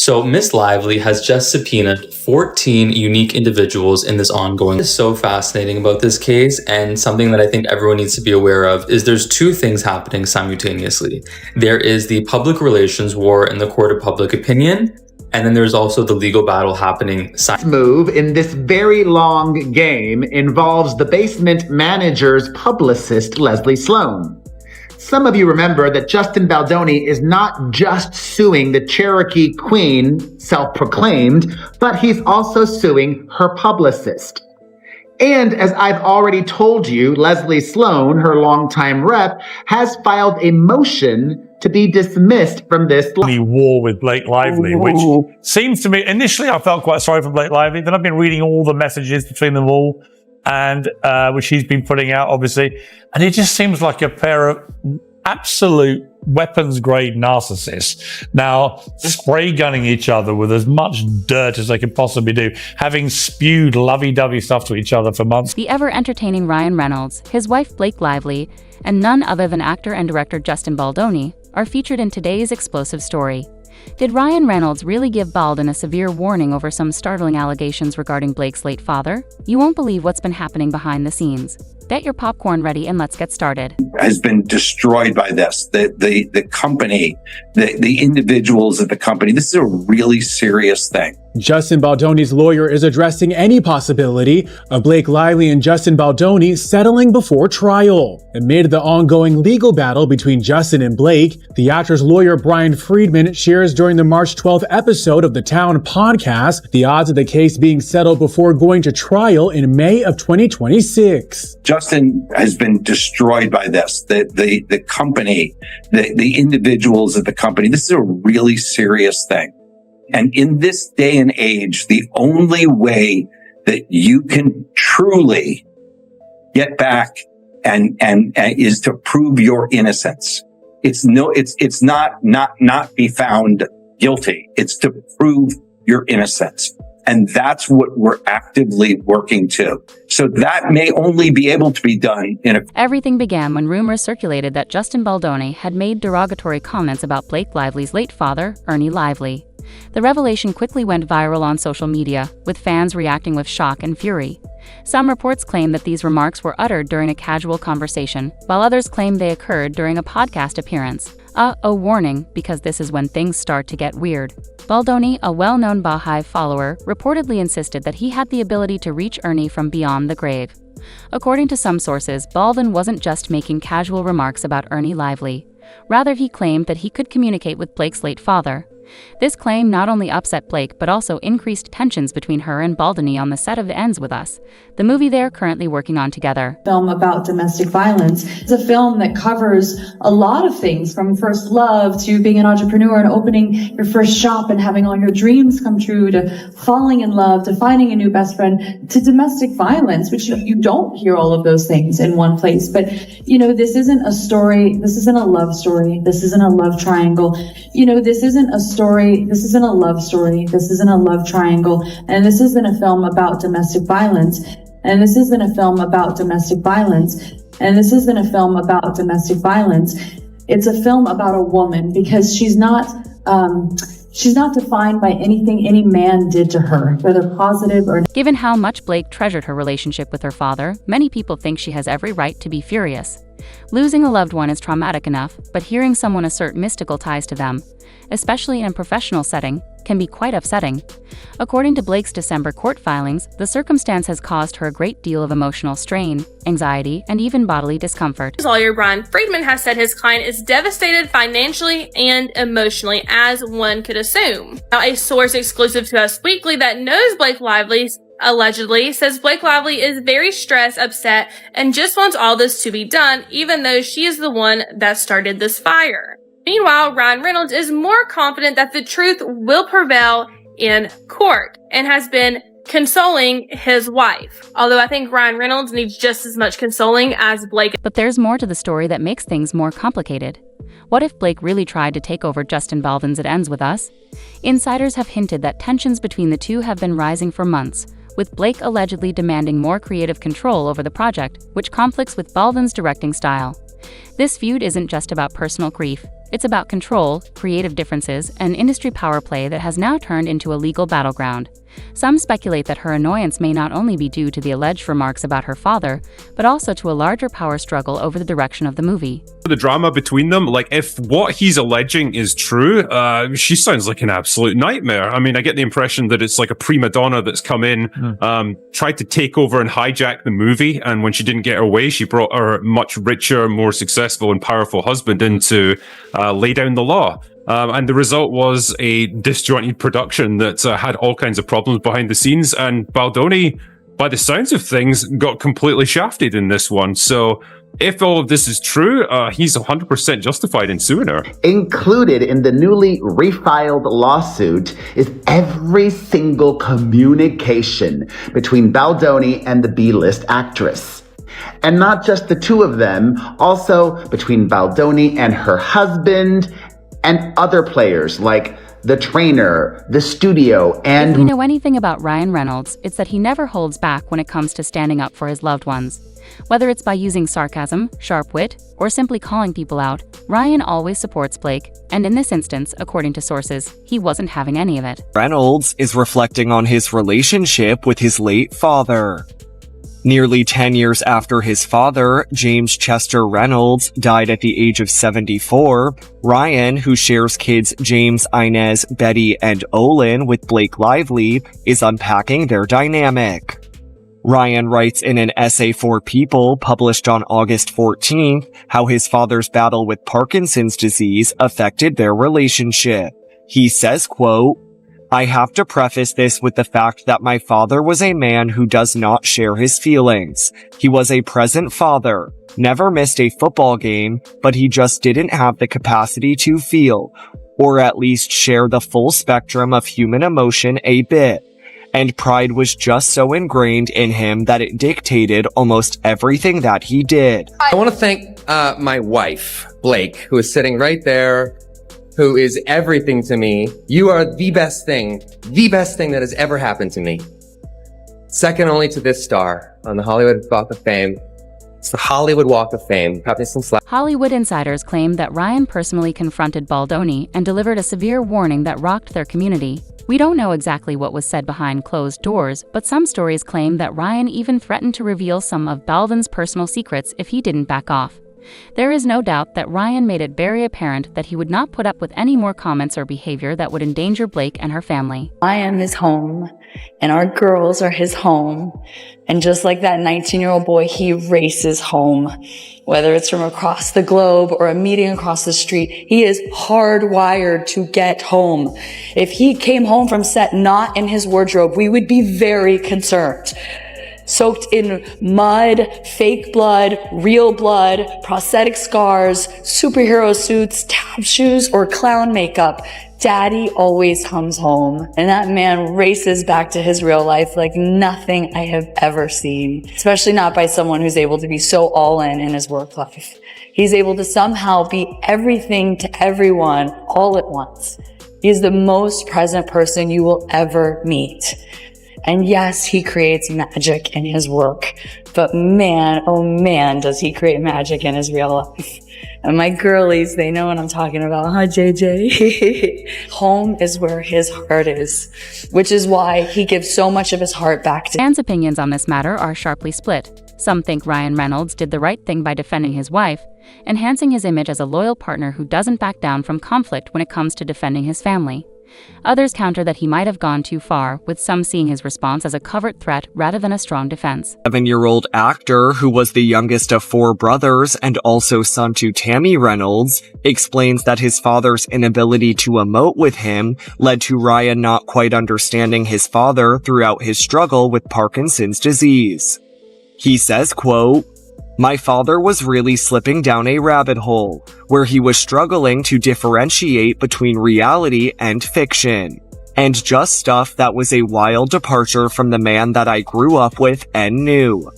So Miss Lively has just subpoenaed 14 unique individuals in this ongoing. What is so fascinating about this case, and something that I think everyone needs to be aware of, is there's two things happening simultaneously. There is the public relations war in the court of public opinion, and then there's also the legal battle happening. This move in this very long game involves the basement manager's publicist, Leslie Sloan. Some of you remember that Justin Baldoni is not just suing the Cherokee Queen, self-proclaimed, but he's also suing her publicist. And as I've already told you, Leslie Sloan, her longtime rep, has filed a motion to be dismissed from this war with Blake Lively, which seems to me, initially I felt quite sorry for Blake Lively. Then I've been reading all the messages between them all, and which he's been putting out, obviously, and it just seems like a pair of absolute weapons-grade narcissists now spray gunning each other with as much dirt as they can possibly do, having spewed lovey-dovey stuff to each other for months. The ever-entertaining Ryan Reynolds, his wife Blake Lively, and none other than actor and director Justin Baldoni are featured in today's explosive story. Did Ryan Reynolds really give Baldwin a severe warning over some startling allegations regarding Blake's late father? You won't believe what's been happening behind the scenes. Get your popcorn ready and let's get started. Has been destroyed by this. The company, the individuals at the company. This is a really serious thing. Justin Baldoni's lawyer is addressing any possibility of Blake Lively and Justin Baldoni settling before trial. Amid the ongoing legal battle between Justin and Blake, the actor's lawyer Brian Friedman shares during the March 12th episode of the Town podcast the odds of the case being settled before going to trial in May of 2026. Justin has been destroyed by this. The company, the individuals at the company. This is a really serious thing. And in this day and age, the only way that you can truly get back and is to prove your innocence. It's not be found guilty. It's to prove your innocence. And that's what we're actively working to. So that may only be able to be done in a... Everything began when rumors circulated that Justin Baldoni had made derogatory comments about Blake Lively's late father, Ernie Lively. The revelation quickly went viral on social media, with fans reacting with shock and fury. Some reports claim that these remarks were uttered during a casual conversation, while others claim they occurred during a podcast appearance. A warning, because this is when things start to get weird. Baldoni, a well-known Baha'i follower, reportedly insisted that he had the ability to reach Ernie from beyond the grave. According to some sources, Baldwin wasn't just making casual remarks about Ernie Lively. Rather, he claimed that he could communicate with Blake's late father. This claim not only upset Blake, but also increased tensions between her and Baldoni on the set of It Ends With Us, the movie they're currently working on together. Film about domestic violence. It's a film that covers a lot of things, from first love to being an entrepreneur and opening your first shop and having all your dreams come true, to falling in love, to finding a new best friend, to domestic violence, which you don't hear all of those things in one place. But, this isn't a story. This isn't a love story. This isn't a love triangle. This isn't a story. This isn't a love story. This isn't a love triangle. And this isn't a film about domestic violence. And this isn't a film about domestic violence. And this isn't a film about domestic violence. It's a film about a woman, because she's not defined by anything any man did to her, whether positive or... Given how much Blake treasured her relationship with her father, many people think she has every right to be furious. Losing a loved one is traumatic enough, but hearing someone assert mystical ties to them, especially in a professional setting, can be quite upsetting. According to Blake's December court filings, the circumstance has caused her a great deal of emotional strain, anxiety, and even bodily discomfort. His lawyer Brian Friedman has said his client is devastated financially and emotionally, as one could assume. Now, a source exclusive to Us Weekly that knows Blake Lively allegedly says Blake Lively is very stressed, upset, and just wants all this to be done, even though she is the one that started this fire. Meanwhile, Ryan Reynolds is more confident that the truth will prevail in court and has been consoling his wife. Although I think Ryan Reynolds needs just as much consoling as Blake. But there's more to the story that makes things more complicated. What if Blake really tried to take over Justin Baldwin's It Ends With Us? Insiders have hinted that tensions between the two have been rising for months, with Blake allegedly demanding more creative control over the project, which conflicts with Baldwin's directing style. This feud isn't just about personal grief. It's about control, creative differences, and industry power play that has now turned into a legal battleground. Some speculate that her annoyance may not only be due to the alleged remarks about her father, but also to a larger power struggle over the direction of the movie. The drama between them, like if what he's alleging is true, she sounds like an absolute nightmare. I mean, I get the impression that it's like a prima donna that's come in, tried to take over and hijack the movie, and when she didn't get her way, she brought her much richer, more successful and powerful husband in to lay down the law. And the result was a disjointed production that had all kinds of problems behind the scenes. And Baldoni, by the sounds of things, got completely shafted in this one. So if all of this is true, he's 100% justified in suing her. Included in the newly refiled lawsuit is every single communication between Baldoni and the B-list actress. And not just the two of them, also between Baldoni and her husband and other players like the trainer, the studio, and... If we know anything about Ryan Reynolds, it's that he never holds back when it comes to standing up for his loved ones. Whether it's by using sarcasm, sharp wit, or simply calling people out, Ryan always supports Blake, and in this instance, according to sources, he wasn't having any of it. Reynolds is reflecting on his relationship with his late father. Nearly 10 years after his father, James Chester Reynolds, died at the age of 74, Ryan, who shares kids James, Inez, Betty, and Olin with Blake Lively, is unpacking their dynamic. Ryan writes in an essay for People published on August 14th how his father's battle with Parkinson's disease affected their relationship. He says, quote, "I have to preface this with the fact that my father was a man who does not share his feelings. He was a present father, never missed a football game, but he just didn't have the capacity to feel, or at least share the full spectrum of human emotion a bit. And pride was just so ingrained in him that it dictated almost everything that he did." I want to thank my wife, Blake, who is sitting right there, who is everything to me. You are the best thing that has ever happened to me. Second only to this star on the Hollywood Walk of Fame. It's the Hollywood Walk of Fame. Cut me some slack. Hollywood insiders claim that Ryan personally confronted Baldoni and delivered a severe warning that rocked their community. We don't know exactly what was said behind closed doors, but some stories claim that Ryan even threatened to reveal some of Baldwin's personal secrets if he didn't back off. There is no doubt that Ryan made it very apparent that he would not put up with any more comments or behavior that would endanger Blake and her family. I am his home, and our girls are his home. And just like that 19-year-old boy, he races home. Whether it's from across the globe or a meeting across the street, he is hardwired to get home. If he came home from set not in his wardrobe, we would be very concerned. Soaked in mud, fake blood, real blood, prosthetic scars, superhero suits, tap shoes, or clown makeup, Daddy always comes home. And that man races back to his real life like nothing I have ever seen. Especially not by someone who's able to be so all in his work life. He's able to somehow be everything to everyone all at once. He's the most present person you will ever meet. And yes, he creates magic in his work, but man, oh man, does he create magic in his real life. And my girlies, they know what I'm talking about, huh, JJ? Home is where his heart is, which is why he gives so much of his heart back to... Fans' opinions on this matter are sharply split. Some think Ryan Reynolds did the right thing by defending his wife, enhancing his image as a loyal partner who doesn't back down from conflict when it comes to defending his family. Others counter that he might have gone too far, with some seeing his response as a covert threat rather than a strong defense. 7-year-old actor, who was the youngest of 4 brothers and also son to Tammy Reynolds, explains that his father's inability to emote with him led to Ryan not quite understanding his father throughout his struggle with Parkinson's disease. He says, quote, "My father was really slipping down a rabbit hole, where he was struggling to differentiate between reality and fiction, and just stuff that was a wild departure from the man that I grew up with and knew."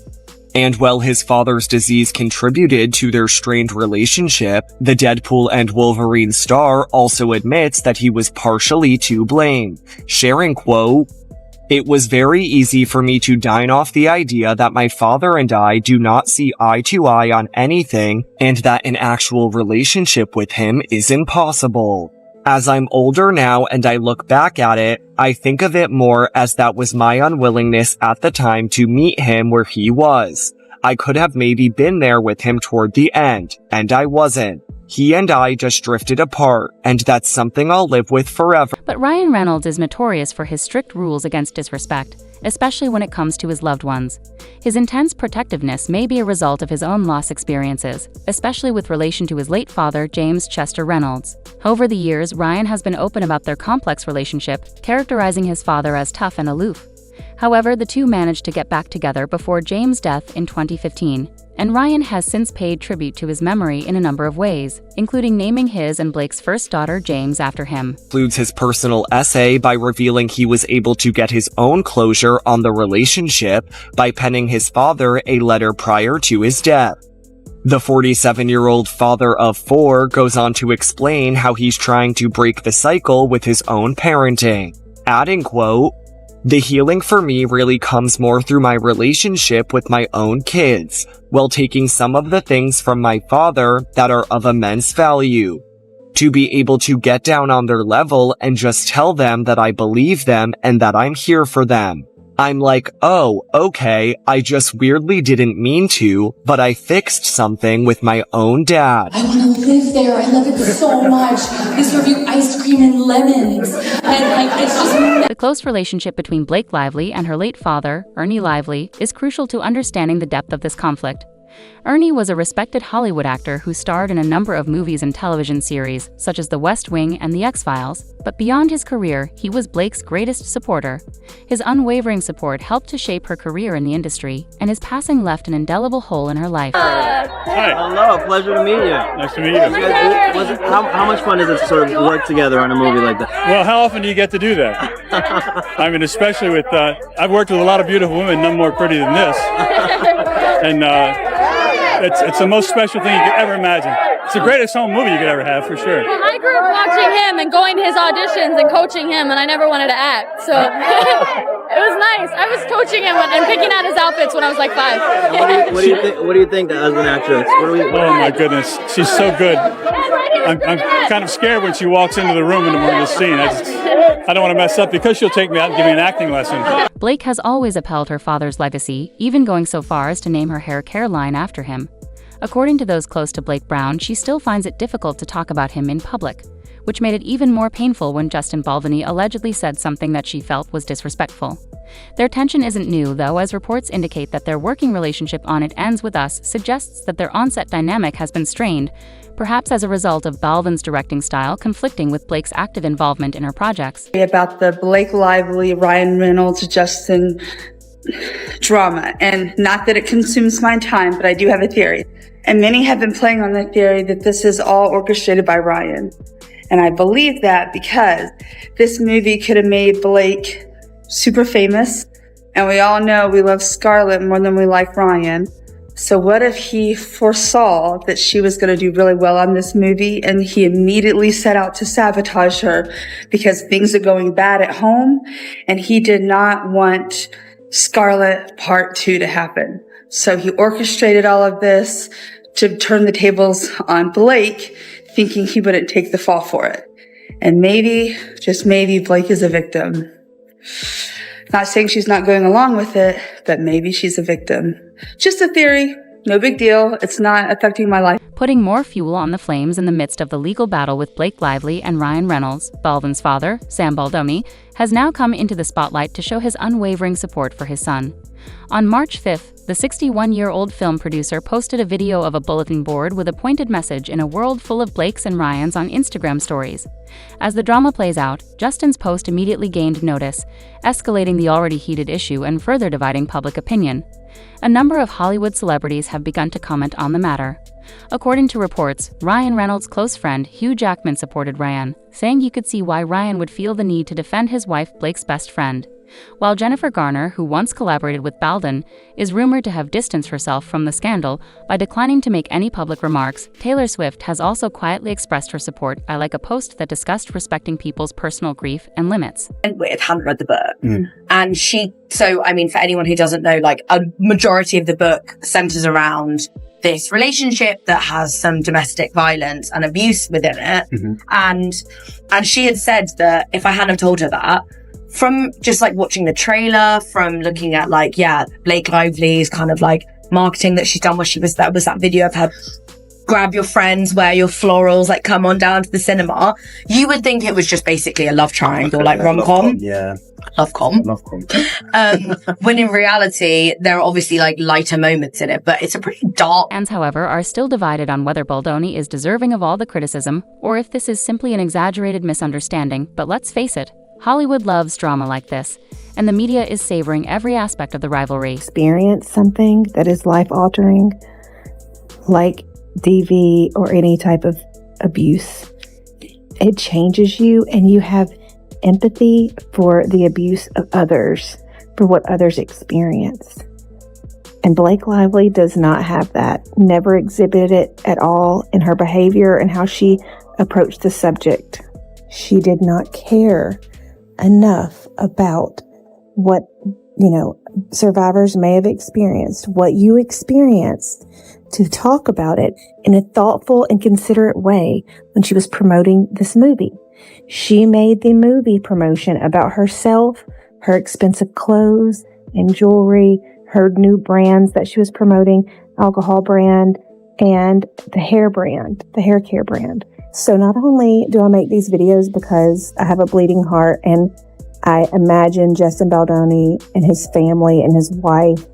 And while his father's disease contributed to their strained relationship, the Deadpool and Wolverine star also admits that he was partially to blame, sharing, quote, It was very easy for me to dine off the idea that my father and I do not see eye to eye on anything and that an actual relationship with him is impossible. As I'm older now and I look back at it, I think of it more as that was my unwillingness at the time to meet him where he was. I could have maybe been there with him toward the end, and I wasn't. He and I just drifted apart, and that's something I'll live with forever. But Ryan Reynolds is notorious for his strict rules against disrespect, especially when it comes to his loved ones. His intense protectiveness may be a result of his own loss experiences, especially with relation to his late father, James Chester Reynolds. Over the years, Ryan has been open about their complex relationship, characterizing his father as tough and aloof. However, the two managed to get back together before James' death in 2015, and Ryan has since paid tribute to his memory in a number of ways, including naming his and Blake's first daughter James after him. Includes his personal essay by revealing he was able to get his own closure on the relationship by penning his father a letter prior to his death. The 47-year-old father of 4 goes on to explain how he's trying to break the cycle with his own parenting, adding, quote, "The healing for me really comes more through my relationship with my own kids, while taking some of the things from my father that are of immense value. To be able to get down on their level and just tell them that I believe them and that I'm here for them. I'm like, oh, okay, I just weirdly didn't mean to, but I fixed something with my own dad. I want to live there. I love it so much. They serve you ice cream and lemons. And it's just... The close relationship between Blake Lively and her late father, Ernie Lively, is crucial to understanding the depth of this conflict. Ernie was a respected Hollywood actor who starred in a number of movies and television series, such as The West Wing and The X-Files, but beyond his career, he was Blake's greatest supporter. His unwavering support helped to shape her career in the industry, and his passing left an indelible hole in her life. Hi. Hello, pleasure to meet you. Nice to meet you. How much fun is it to sort of work together on a movie like that? Well, how often do you get to do that? I mean, especially with, I've worked with a lot of beautiful women, none more pretty than this. And it's the most special thing you could ever imagine. It's the greatest home movie you could ever have, for sure. Well, I grew up watching him and going to his auditions and coaching him, and I never wanted to act, so it was nice. I was coaching him and picking out his outfits when I was like 5. What do you think as an actress? Oh my goodness, she's so good. I'm kind of scared when she walks into the room in the scene. I don't want to mess up because she'll take me out and give me an acting lesson. Blake has always upheld her father's legacy, even going so far as to name her hair care line after him. According to those close to Blake Brown, she still finds it difficult to talk about him in public, which made it even more painful when Justin Baldoni allegedly said something that she felt was disrespectful. Their tension isn't new, though, as reports indicate that their working relationship on It Ends With Us suggests that their on-set dynamic has been strained, perhaps as a result of Baldwin's directing style conflicting with Blake's active involvement in her projects. About the Blake Lively, Ryan Reynolds, Justin drama, and not that it consumes my time, but I do have a theory. And many have been playing on the theory that this is all orchestrated by Ryan. And I believe that because this movie could have made Blake super famous, and we all know we love Scarlett more than we like Ryan. So what if he foresaw that she was going to do really well on this movie, and he immediately set out to sabotage her because things are going bad at home, and he did not want Scarlett Part 2 to happen. So he orchestrated all of this to turn the tables on Blake, thinking he wouldn't take the fall for it. And maybe, just maybe, Blake is a victim. Not saying she's not going along with it, but maybe she's a victim. Just a theory. No big deal. It's not affecting my life. Putting more fuel on the flames in the midst of the legal battle with Blake Lively and Ryan Reynolds, Baldwin's father, Sam Baldoni, has now come into the spotlight to show his unwavering support for his son. On March 5th, the 61-year-old film producer posted a video of a bulletin board with a pointed message in a world full of Blakes and Ryans on Instagram stories. As the drama plays out, Justin's post immediately gained notice, escalating the already heated issue and further dividing public opinion. A number of Hollywood celebrities have begun to comment on the matter. According to reports, Ryan Reynolds' close friend Hugh Jackman supported Ryan, saying he could see why Ryan would feel the need to defend his wife Blake's best friend. While Jennifer Garner, who once collaborated with Baldwin, is rumored to have distanced herself from the scandal by declining to make any public remarks, Taylor Swift has also quietly expressed her support by a post that discussed respecting people's personal grief and limits. Hadn't read the book. And for anyone who doesn't know, a majority of the book centers around this relationship that has some domestic violence and abuse within it. And she had said that if I hadn't have told her that, from just watching the trailer, from looking at Blake Lively's kind of marketing that she's done where that was that video of her grab your friends, wear your florals, come on down to the cinema. You would think it was just basically a love triangle, rom-com. Yeah. Love-com. When in reality, there are obviously lighter moments in it, but it's a pretty dark. Fans, however, are still divided on whether Baldoni is deserving of all the criticism or if this is simply an exaggerated misunderstanding. But let's face it, Hollywood loves drama like this, and the media is savoring every aspect of the rivalry. Experience something that is life-altering, like DV or any type of abuse. It changes you, and you have empathy for the abuse of others, for what others experience. And Blake Lively does not have that, never exhibited it at all in her behavior and how she approached the subject. She did not care enough about what, survivors may have experienced, what you experienced, to talk about it in a thoughtful and considerate way when she was promoting this movie. She made the movie promotion about herself, her expensive clothes and jewelry, her new brands that she was promoting, alcohol brand and the hair care brand. So not only do I make these videos because I have a bleeding heart and I imagine Justin Baldoni and his family and his wife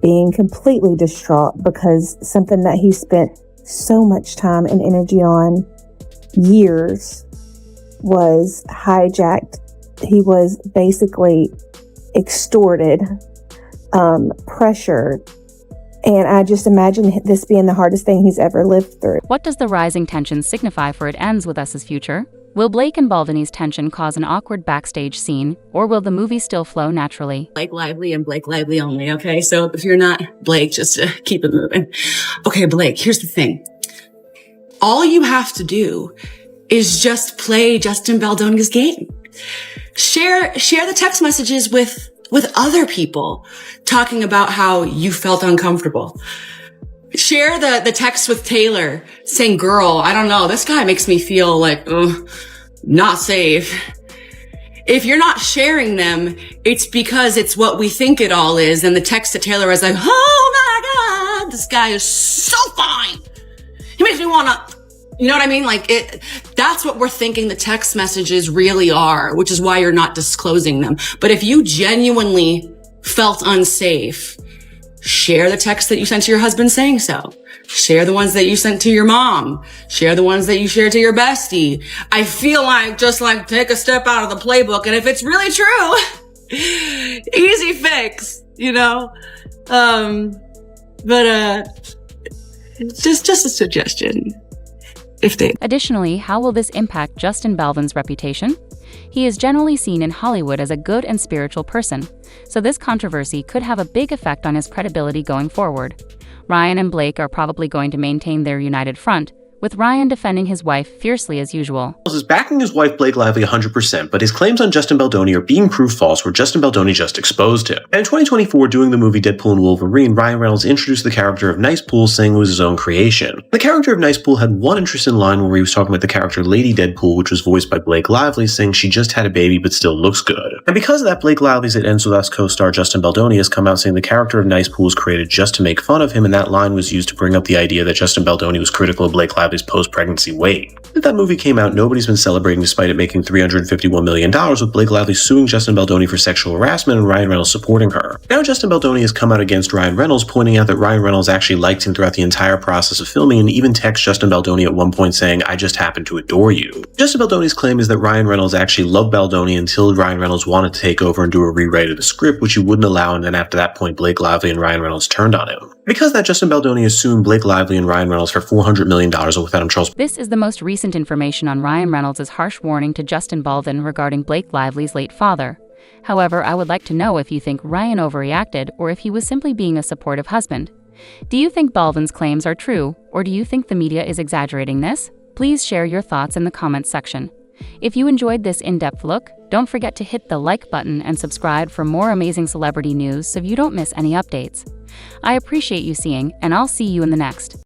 being completely distraught because something that he spent so much time and energy on, years, was hijacked. He was basically extorted, pressured. And I just imagine this being the hardest thing he's ever lived through. What does the rising tension signify for It Ends With Us's future? Will Blake and Baldoni's tension cause an awkward backstage scene, or will the movie still flow naturally? Blake Lively and Blake Lively only, okay? So if you're not Blake, just keep it moving. Okay, Blake, here's the thing. All you have to do is just play Justin Baldoni's game. Share the text messages with other people talking about how you felt uncomfortable. Share the text with Taylor saying, girl, I don't know, this guy makes me feel not safe. If you're not sharing them, it's because it's what we think it all is. And the text to Taylor is like, oh my God, this guy is so fine. He makes me want to, you know what I mean? That's what we're thinking the text messages really are, which is why you're not disclosing them. But if you genuinely felt unsafe, share the text that you sent to your husband saying so. Share the ones that you sent to your mom. Share the ones that you shared to your bestie. I feel take a step out of the playbook. And if it's really true, easy fix, just a suggestion. Additionally, how will this impact Justin Baldwin's reputation? He is generally seen in Hollywood as a good and spiritual person, so this controversy could have a big effect on his credibility going forward. Ryan and Blake are probably going to maintain their united front, with Ryan defending his wife fiercely as usual. Is backing his wife Blake Lively 100%, but his claims on Justin Baldoni are being proved false where Justin Baldoni just exposed him. And in 2024, doing the movie Deadpool and Wolverine, Ryan Reynolds introduced the character of Nice Pool, saying it was his own creation. The character of Nice Pool had one interesting line where he was talking about the character Lady Deadpool, which was voiced by Blake Lively, saying she just had a baby but still looks good. And because of that, Blake Lively's It Ends With Us co-star Justin Baldoni has come out saying the character of Nice Pool was created just to make fun of him, and that line was used to bring up the idea that Justin Baldoni was critical of Blake Lively Lively's post-pregnancy weight. Since that movie came out, nobody's been celebrating despite it making $351 million, with Blake Lively suing Justin Baldoni for sexual harassment and Ryan Reynolds supporting her. Now Justin Baldoni has come out against Ryan Reynolds, pointing out that Ryan Reynolds actually liked him throughout the entire process of filming and even texted Justin Baldoni at one point saying, "I just happen to adore you." Justin Baldoni's claim is that Ryan Reynolds actually loved Baldoni until Ryan Reynolds wanted to take over and do a rewrite of the script, which he wouldn't allow, and then after that point, Blake Lively and Ryan Reynolds turned on him. Because that, Justin Baldoni has sued Blake Lively and Ryan Reynolds for $400 million with Adam Charles. This is the most recent information on Ryan Reynolds' harsh warning to Justin Baldoni regarding Blake Lively's late father. However, I would like to know if you think Ryan overreacted or if he was simply being a supportive husband. Do you think Baldwin's claims are true, or do you think the media is exaggerating this? Please share your thoughts in the comments section. If you enjoyed this in-depth look, don't forget to hit the like button and subscribe for more amazing celebrity news so you don't miss any updates. I appreciate you seeing, and I'll see you in the next.